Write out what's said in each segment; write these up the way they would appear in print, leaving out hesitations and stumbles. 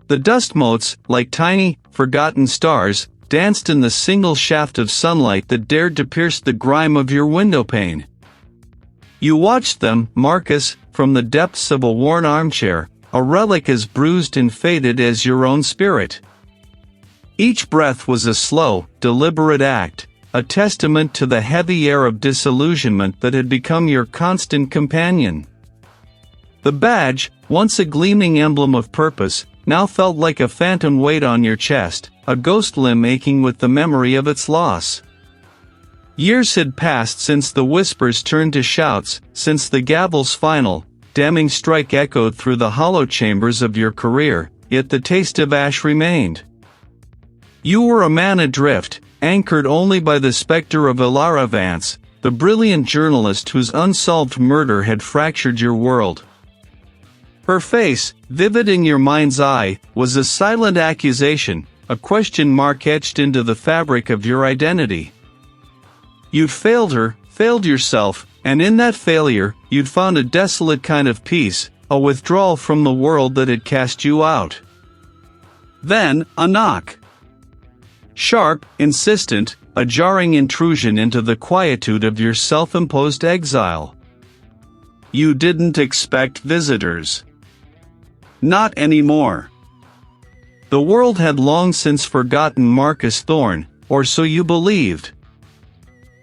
The dust motes, like tiny, forgotten stars, danced in the single shaft of sunlight that dared to pierce the grime of your windowpane. You watched them, Marcus, from the depths of a worn armchair, a relic as bruised and faded as your own spirit. Each breath was a slow, deliberate act, a testament to the heavy air of disillusionment that had become your constant companion. The badge, once a gleaming emblem of purpose, now felt like a phantom weight on your chest, a ghost limb aching with the memory of its loss. Years had passed since the whispers turned to shouts, since the gavel's final, damning strike echoed through the hollow chambers of your career, yet the taste of ash remained. You were a man adrift, anchored only by the specter of Elara Vance, the brilliant journalist whose unsolved murder had fractured your world. Her face, vivid in your mind's eye, was a silent accusation, a question mark etched into the fabric of your identity. You'd failed her, failed yourself, and in that failure, you'd found a desolate kind of peace, a withdrawal from the world that had cast you out. Then, a knock. Sharp, insistent, a jarring intrusion into the quietude of your self-imposed exile. You didn't expect visitors. Not anymore. The world had long since forgotten Marcus Thorne, or so you believed.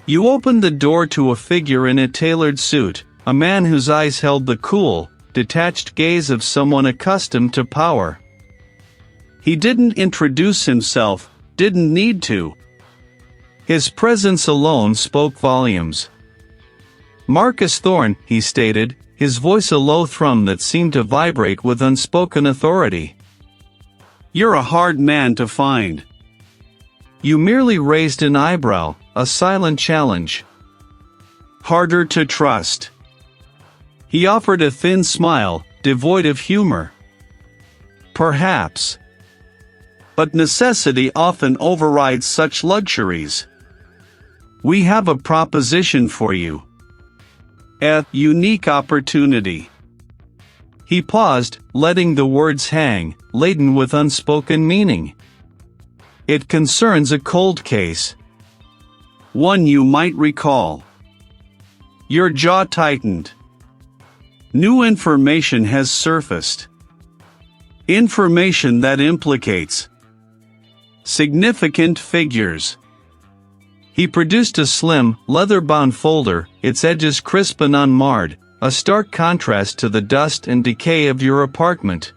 You opened the door to a figure in a tailored suit, a man whose eyes held the cool, detached gaze of someone accustomed to power. He didn't introduce himself, didn't need to. His presence alone spoke volumes. Marcus Thorne, he stated, his voice a low thrum that seemed to vibrate with unspoken authority. You're a hard man to find. You merely raised an eyebrow, a silent challenge. Harder to trust. He offered a thin smile, devoid of humor. Perhaps. But necessity often overrides such luxuries. We have a proposition for you. A unique opportunity. He paused, letting the words hang, laden with unspoken meaning. It concerns a cold case. One you might recall. Your jaw tightened. New information has surfaced. Information that implicates significant figures. He produced a slim, leather-bound folder, its edges crisp and unmarred, a stark contrast to the dust and decay of your apartment.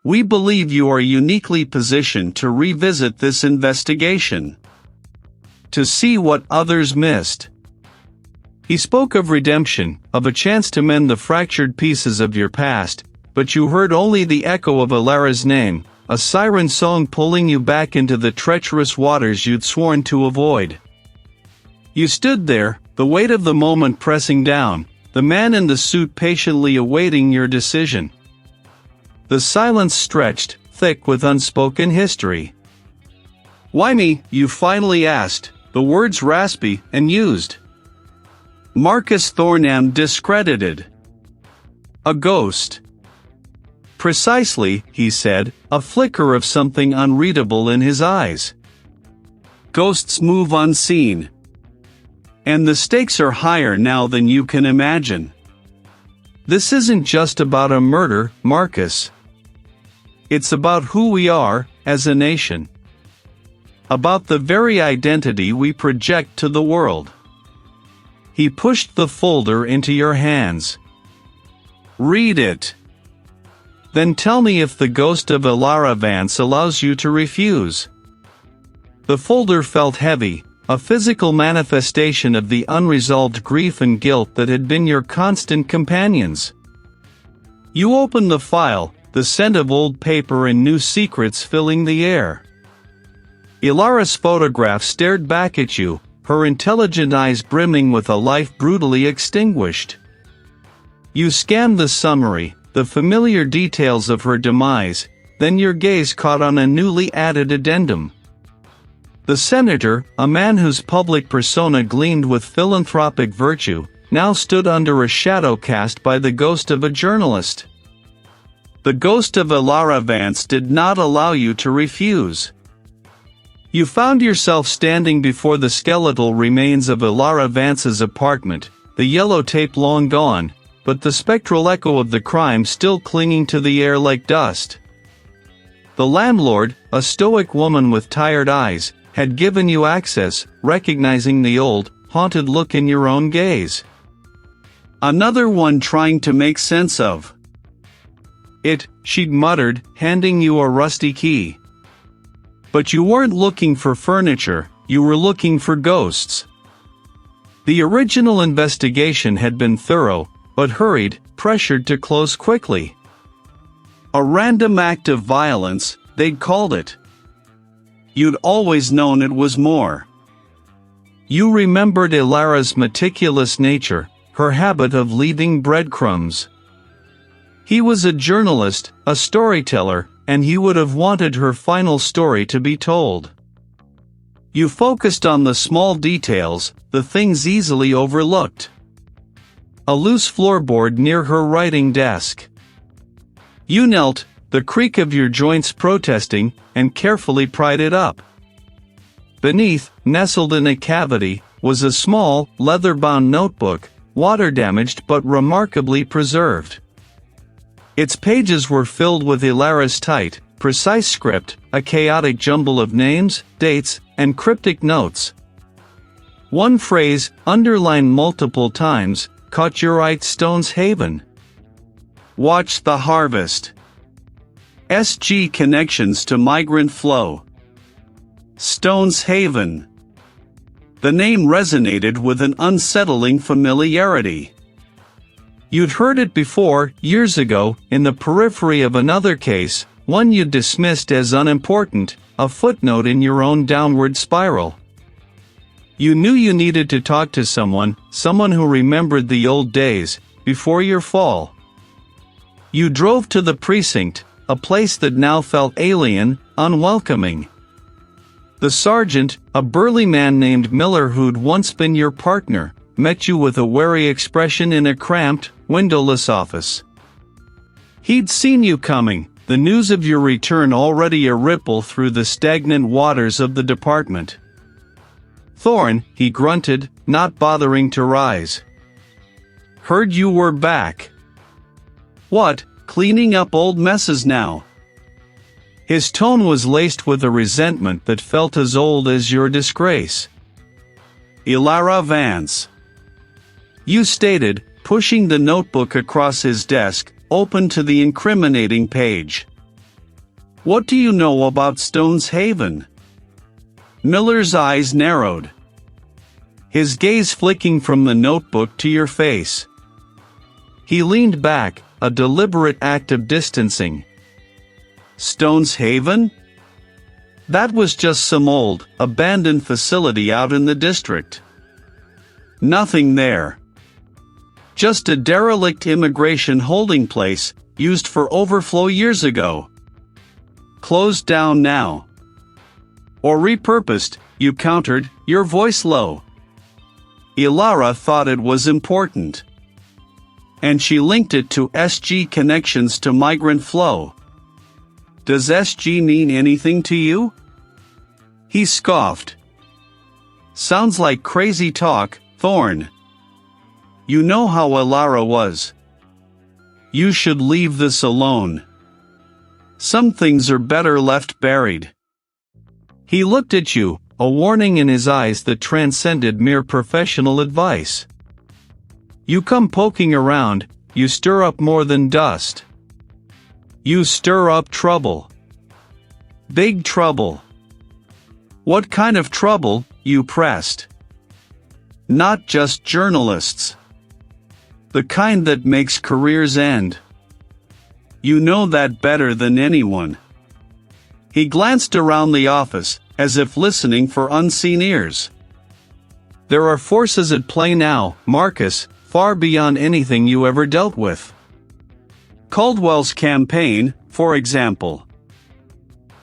We believe you are uniquely positioned to revisit this investigation. To see what others missed. He spoke of redemption, of a chance to mend the fractured pieces of your past, but you heard only the echo of Elara's name, a siren song pulling you back into the treacherous waters you'd sworn to avoid. You stood there, the weight of the moment pressing down, the man in the suit patiently awaiting your decision. The silence stretched, thick with unspoken history. Why me? You finally asked, the words raspy and used. Marcus Thorne am discredited. A ghost. Precisely, he said, a flicker of something unreadable in his eyes. Ghosts move unseen. And the stakes are higher now than you can imagine. This isn't just about a murder, Marcus. It's about who we are, as a nation. About the very identity we project to the world. He pushed the folder into your hands. Read it. Then tell me if the ghost of Elara Vance allows you to refuse. The folder felt heavy, a physical manifestation of the unresolved grief and guilt that had been your constant companions. You opened the file, the scent of old paper and new secrets filling the air. Elara's photograph stared back at you, her intelligent eyes brimming with a life brutally extinguished. You scanned the summary, the familiar details of her demise, then your gaze caught on a newly added addendum. The senator, a man whose public persona gleamed with philanthropic virtue, now stood under a shadow cast by the ghost of a journalist. The ghost of Elara Vance did not allow you to refuse. You found yourself standing before the skeletal remains of Elara Vance's apartment, the yellow tape long gone, but the spectral echo of the crime still clinging to the air like dust. The landlord, a stoic woman with tired eyes, had given you access, recognizing the old, haunted look in your own gaze. Another one trying to make sense of it, she'd muttered, handing you a rusty key. But you weren't looking for furniture, you were looking for ghosts. The original investigation had been thorough, but hurried, pressured to close quickly. A random act of violence, they'd called it. You'd always known it was more. You remembered Elara's meticulous nature, her habit of leaving breadcrumbs. He was a journalist, a storyteller, and he would have wanted her final story to be told. You focused on the small details, the things easily overlooked. A loose floorboard near her writing desk. You knelt, the creak of your joints protesting, and carefully pried it up. Beneath, nestled in a cavity, was a small, leather-bound notebook, water-damaged but remarkably preserved. Its pages were filled with Elara's tight, precise script, a chaotic jumble of names, dates, and cryptic notes. One phrase, underlined multiple times, caught your eye: Stone's Haven. Watch the harvest. SG connections to migrant flow. Stone's Haven. The name resonated with an unsettling familiarity. You'd heard it before, years ago, in the periphery of another case, one you'd dismissed as unimportant, a footnote in your own downward spiral. You knew you needed to talk to someone who remembered the old days, before your fall. You drove to the precinct, a place that now felt alien, unwelcoming. The sergeant, a burly man named Miller who'd once been your partner, met you with a wary expression in a cramped, windowless office. He'd seen you coming, the news of your return already a ripple through the stagnant waters of the department. Thorne, he grunted, not bothering to rise. Heard you were back. What, cleaning up old messes now? His tone was laced with a resentment that felt as old as your disgrace. Elara Vance. You stated, pushing the notebook across his desk, open to the incriminating page. What do you know about Stone's Haven? Miller's eyes narrowed. His gaze flicking from the notebook to your face. He leaned back, a deliberate act of distancing. Stone's Haven? That was just some old, abandoned facility out in the district. Nothing there. Just a derelict immigration holding place, used for overflow years ago. Closed down now. Or repurposed, you countered, your voice low. Elara thought it was important. And she linked it to SG connections to migrant flow. Does SG mean anything to you? He scoffed. Sounds like crazy talk, Thorne. You know how Elara was. You should leave this alone. Some things are better left buried. He looked at you, a warning in his eyes that transcended mere professional advice. You come poking around, you stir up more than dust. You stir up trouble. Big trouble. What kind of trouble? You pressed. Not just journalists. The kind that makes careers end. You know that better than anyone. He glanced around the office, as if listening for unseen ears. There are forces at play now, Marcus, far beyond anything you ever dealt with. Caldwell's campaign, for example.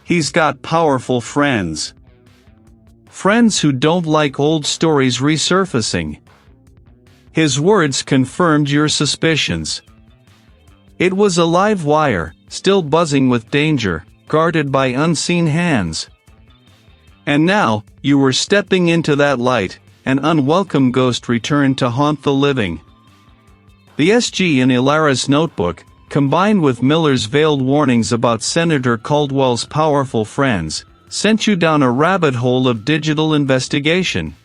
He's got powerful friends. Friends who don't like old stories resurfacing. His words confirmed your suspicions. It was a live wire, still buzzing with danger, guarded by unseen hands. And now, you were stepping into that light, an unwelcome ghost returned to haunt the living. The SG in Elara's notebook, combined with Miller's veiled warnings about Senator Caldwell's powerful friends, sent you down a rabbit hole of digital investigation.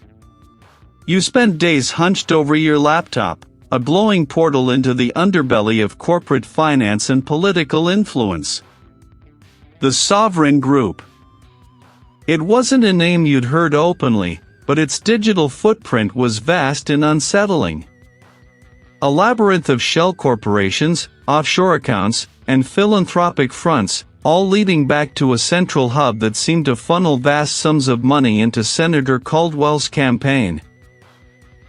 You spent days hunched over your laptop, a glowing portal into the underbelly of corporate finance and political influence. The Sovereign Group. It wasn't a name you'd heard openly, but its digital footprint was vast and unsettling. A labyrinth of shell corporations, offshore accounts, and philanthropic fronts, all leading back to a central hub that seemed to funnel vast sums of money into Senator Caldwell's campaign.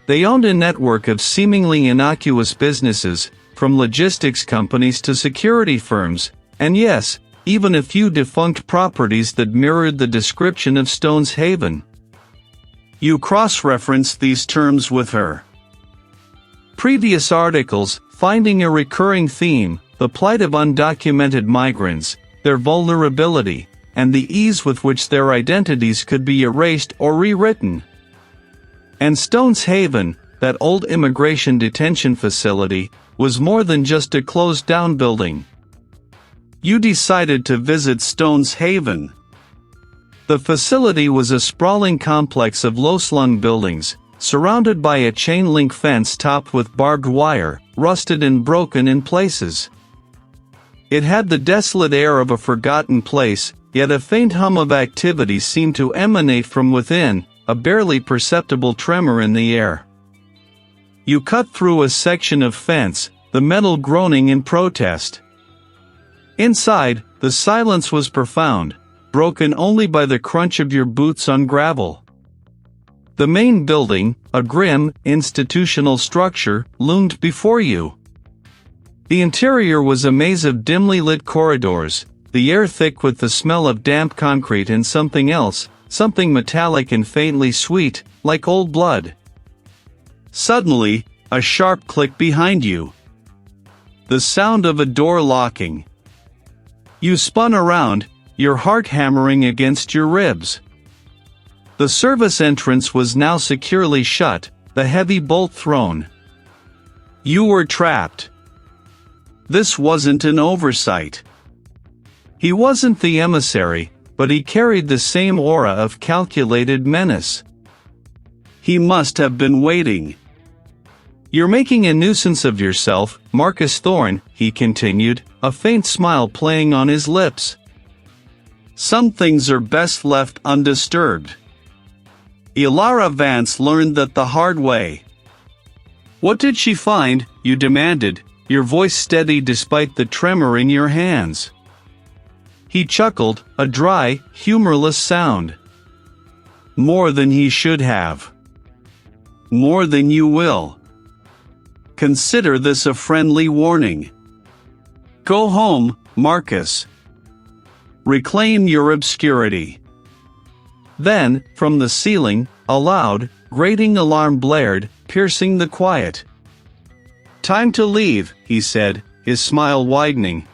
They owned a network of seemingly innocuous businesses, from logistics companies to security firms, and yes, even a few defunct properties that mirrored the description of Stone's Haven. You cross-referenced these terms with her. Previous articles, finding a recurring theme, the plight of undocumented migrants, their vulnerability, and the ease with which their identities could be erased or rewritten. And Stone's Haven, that old immigration detention facility, was more than just a closed-down building. You decided to visit Stone's Haven. The facility was a sprawling complex of low-slung buildings, surrounded by a chain-link fence topped with barbed wire, rusted and broken in places. It had the desolate air of a forgotten place, yet a faint hum of activity seemed to emanate from within, a barely perceptible tremor in the air. You cut through a section of fence, the metal groaning in protest. Inside, the silence was profound, broken only by the crunch of your boots on gravel. The main building, a grim, institutional structure, loomed before you. The interior was a maze of dimly lit corridors, the air thick with the smell of damp concrete and something else, something metallic and faintly sweet, like old blood. Suddenly, a sharp click behind you. The sound of a door locking. You spun around, your heart hammering against your ribs. The service entrance was now securely shut, the heavy bolt thrown. You were trapped. This wasn't an oversight. He wasn't the emissary, but he carried the same aura of calculated menace. He must have been waiting. You're making a nuisance of yourself, Marcus Thorne, he continued, a faint smile playing on his lips. Some things are best left undisturbed. Elara Vance learned that the hard way. What did she find? You demanded, your voice steady despite the tremor in your hands. He chuckled, a dry, humorless sound. More than he should have. More than you will. Consider this a friendly warning. Go home, Marcus. Reclaim your obscurity. Then, from the ceiling, a loud, grating alarm blared, piercing the quiet. Time to leave, he said, his smile widening.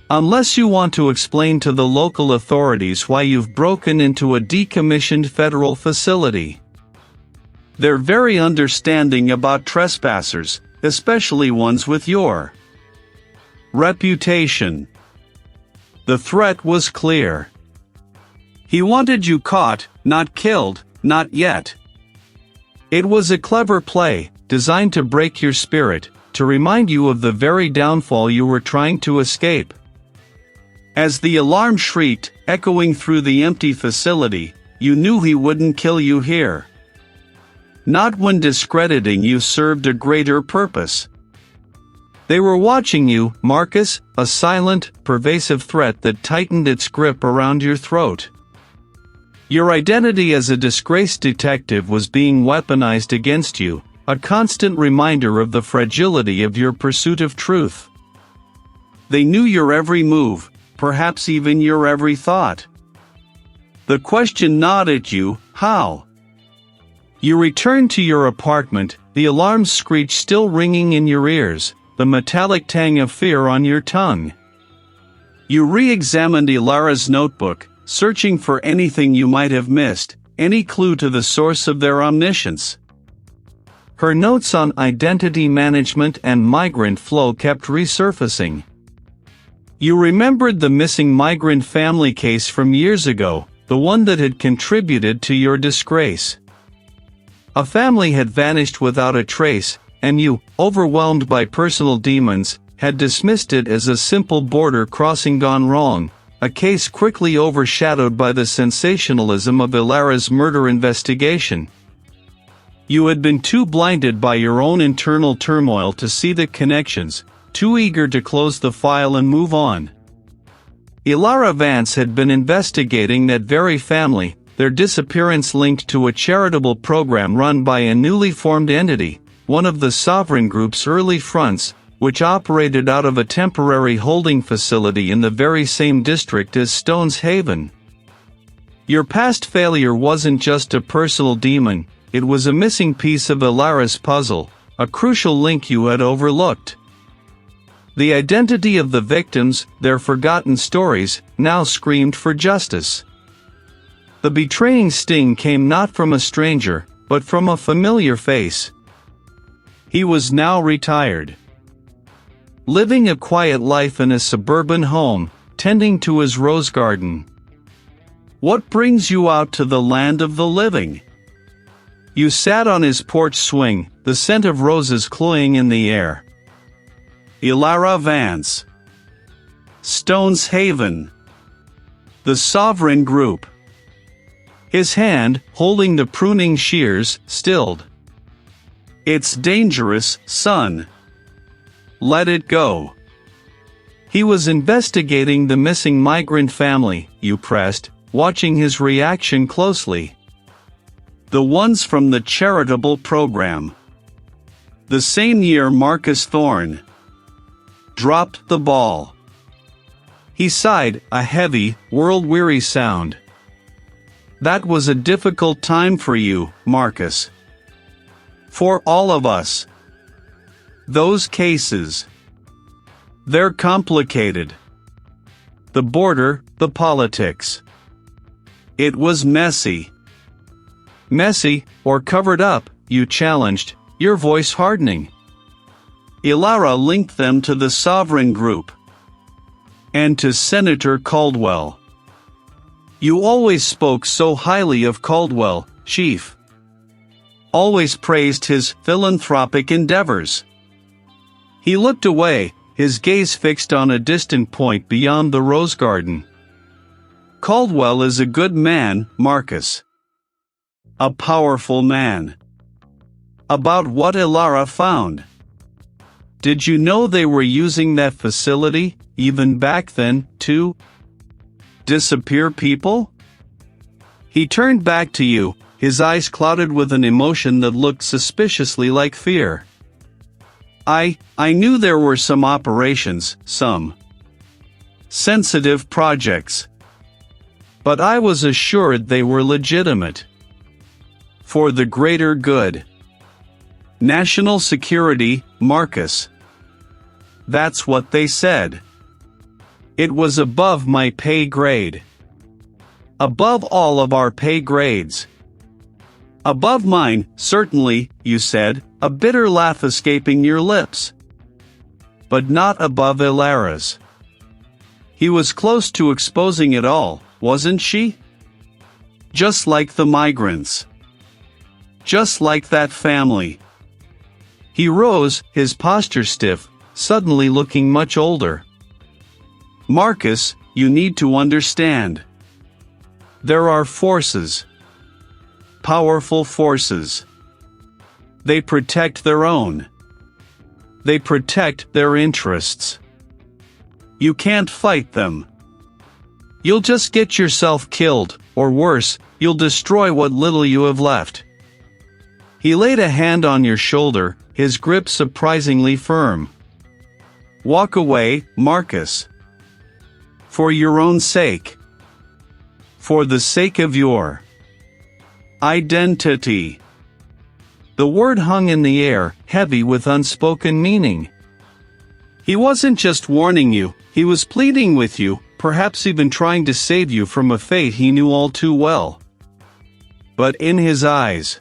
Unless you want to explain to the local authorities why you've broken into a decommissioned federal facility. They're very understanding about trespassers, especially ones with your reputation. The threat was clear. He wanted you caught, not killed, not yet. It was a clever play, designed to break your spirit, to remind you of the very downfall you were trying to escape. As the alarm shrieked, echoing through the empty facility, you knew he wouldn't kill you here. Not when discrediting you served a greater purpose. They were watching you, Marcus, a silent, pervasive threat that tightened its grip around your throat. Your identity as a disgraced detective was being weaponized against you, a constant reminder of the fragility of your pursuit of truth. They knew your every move, perhaps even your every thought. The question gnawed at you, how? You returned to your apartment, the alarm screech still ringing in your ears, the metallic tang of fear on your tongue. You re-examined Elara's notebook, searching for anything you might have missed, any clue to the source of their omniscience. Her notes on identity management and migrant flow kept resurfacing. You remembered the missing migrant family case from years ago, the one that had contributed to your disgrace. A family had vanished without a trace, and you, overwhelmed by personal demons, had dismissed it as a simple border crossing gone wrong, a case quickly overshadowed by the sensationalism of Elara's murder investigation. You had been too blinded by your own internal turmoil to see the connections, too eager to close the file and move on. Elara Vance had been investigating that very family, their disappearance linked to a charitable program run by a newly formed entity, one of the Sovereign Group's early fronts, which operated out of a temporary holding facility in the very same district as Stone's Haven. Your past failure wasn't just a personal demon, it was a missing piece of Elara's puzzle, a crucial link you had overlooked. The identity of the victims, their forgotten stories, now screamed for justice. The betraying sting came not from a stranger, but from a familiar face. He was now retired, living a quiet life in a suburban home, tending to his rose garden. What brings you out to the land of the living? You sat on his porch swing, the scent of roses cloying in the air. Elara Vance. Stone's Haven. The Sovereign Group. His hand, holding the pruning shears, stilled. It's dangerous, son. Let it go. He was investigating the missing migrant family, you pressed, watching his reaction closely. The ones from the charitable program. The same year Marcus Thorne dropped the ball. He sighed, a heavy, world-weary sound. That was a difficult time for you, Marcus. For all of us. Those cases. They're complicated. The border, the politics. It was messy. Messy, or covered up, you challenged, your voice hardening. Elara linked them to the Sovereign Group. And to Senator Caldwell. You always spoke so highly of Caldwell, Chief. Always praised his philanthropic endeavors. He looked away, his gaze fixed on a distant point beyond the rose garden. Caldwell is a good man, Marcus. A powerful man. About what Elara found. Did you know they were using that facility, even back then, to disappear people? He turned back to you, his eyes clouded with an emotion that looked suspiciously like fear. I knew there were some operations, some sensitive projects. But I was assured they were legitimate. For the greater good. National security, Marcus. That's what they said. It was above my pay grade. Above all of our pay grades. Above mine, certainly, you said, a bitter laugh escaping your lips. But not above Elara's. He was close to exposing it all, wasn't she? Just like the migrants. Just like that family. He rose, his posture stiff, suddenly looking much older. Marcus, you need to understand. There are forces. Powerful forces. They protect their own. They protect their interests. You can't fight them. You'll just get yourself killed, or worse, you'll destroy what little you have left. He laid a hand on your shoulder, his grip surprisingly firm. Walk away, Marcus. For your own sake. For the sake of your identity. The word hung in the air, heavy with unspoken meaning. He wasn't just warning you, he was pleading with you, perhaps even trying to save you from a fate he knew all too well. But in his eyes,